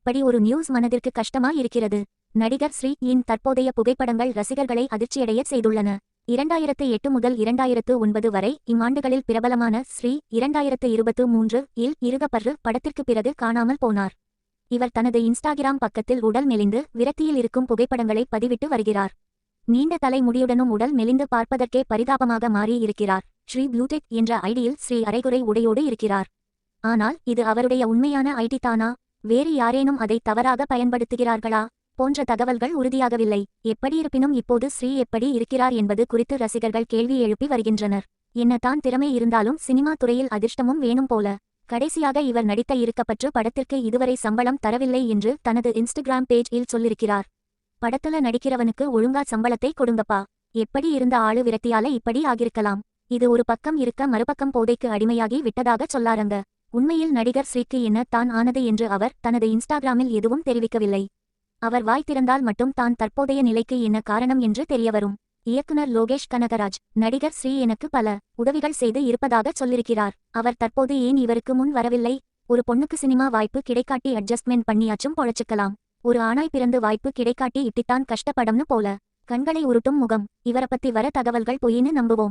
இப்படி ஒரு நியூஸ் மனதிற்கு கஷ்டமா இருக்கிறது. நடிகர் ஸ்ரீ யின் தற்போதைய புகைப்படங்கள் ரசிகர்களை அதிர்ச்சியடைய செய்துள்ளன. 2008 முதல் 2009 வரை இம்மாண்டுகளில் பிரபலமான ஸ்ரீ 2023 இல் இருகப்பர்ரு படத்திற்கு பிறகு காணாமல் போனார். இவர் தனது இன்ஸ்டாகிராம் பக்கத்தில் உடல் மெலிந்து விரக்தியில் இருக்கும் புகைப்படங்களை பதிவிட்டு வருகிறார். நீண்ட தலை முடியுடனும் உடல் மெலிந்து பார்ப்பதற்கே பரிதாபமாக மாறி இருக்கிறார். ஸ்ரீ பியூட்டிக் என்ற ஐடியில் ஸ்ரீ அரைகுறை உடையோடு இருக்கிறார். ஆனால் இது அவருடைய உண்மையான ஐடி தானா, வேறு யாரேனும் அதை தவறாக பயன்படுத்துகிறார்களா போன்ற தகவல்கள் உறுதியாகவில்லை. எப்படியிருப்பினும் இப்போது ஸ்ரீ எப்படி இருக்கிறார் என்பது குறித்து ரசிகர்கள் கேள்வி எழுப்பி வருகின்றனர். என்னதான் திறமை இருந்தாலும் சினிமா துறையில் அதிர்ஷ்டமும் வேணும் போல. கடைசியாக இவர் நடித்த இருக்கப்பற்று படத்திற்கு இதுவரை சம்பளம் தரவில்லை என்று தனது இன்ஸ்டாகிராம் பேஜ் இல் சொல்லிருக்கிறார். படத்துல நடிக்கிறவனுக்கு ஒழுங்கா சம்பளத்தை கொடுங்கப்பா. எப்படி இருந்த ஆளு விரக்தியால இப்படி ஆகிருக்கலாம். இது ஒரு பக்கம் இருக்க மறுபக்கம் போதைக்கு அடிமையாகி விட்டதாக சொல்லாரங்க. உண்மையில் நடிகர் ஸ்ரீக்கு என்ன தான் ஆனது என்று அவர் தனது இன்ஸ்டாகிராமில் எதுவும் தெரிவிக்கவில்லை. அவர் வாய் திறந்தால் மட்டும் தான் தற்போதைய நிலைக்கு என்ன காரணம் என்று தெரியவரும். இயக்குனர் லோகேஷ் கனகராஜ் நடிகர் ஸ்ரீ எனக்கு பல உதவிகள் செய்து இருப்பதாக சொல்லிருக்கிறார். அவர் தற்போது ஏன் இவருக்கு முன் வரவில்லை? ஒரு பொண்ணுக்கு சினிமா வாய்ப்பு கிடைக்காட்டி அட்ஜஸ்ட்மெண்ட் பண்ணியாச்சும் பொழைச்சுக்கலாம். ஒரு ஆணாய் பிறந்து வாய்ப்பு கிடைக்காட்டி இப்படித்தான் கஷ்டப்படம்னு போல. கண்களை உருட்டும் முகம். இவரை பத்தி வர தகவல்கள் பொய்ன்னு நம்புவோம்.